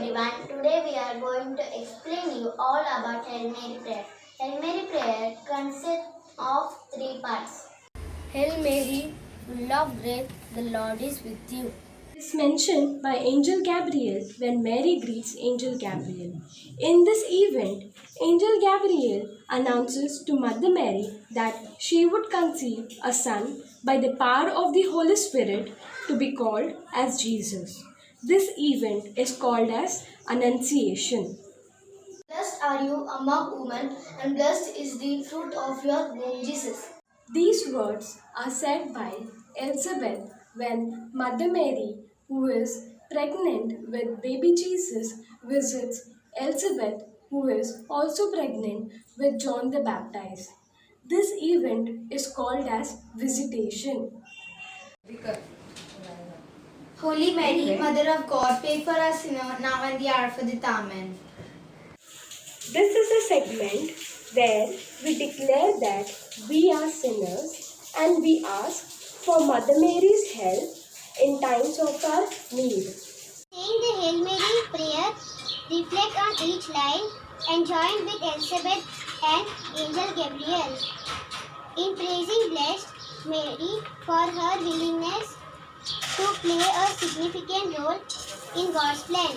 everyone. Today we are going to explain you all about Hail Mary prayer. Hail Mary prayer consists of three parts. Hail Mary, full of grace, the Lord is with you. Is mentioned by Angel Gabriel when Mary greets Angel Gabriel. In this event, Angel Gabriel announces to Mother Mary that she would conceive a son by the power of the Holy Spirit to be called as Jesus. This event is called as Annunciation. Blessed are you among women, and blessed is the fruit of your womb, Jesus. These words are said by Elizabeth when Mother Mary, who is pregnant with baby Jesus, visits Elizabeth, who is also pregnant with John the Baptist. This event is called as visitation. Holy Mary, Mother of God, pray for us sinners now and the hour of our death. Amen. This is a segment where we declare that we are sinners and we ask for Mother Mary's help in times of our need. Saying the Hail Mary prayer, reflect on each line and join with Elizabeth and Angel Gabriel in praising Blessed Mary for her willingness to play a significant role in God's plan.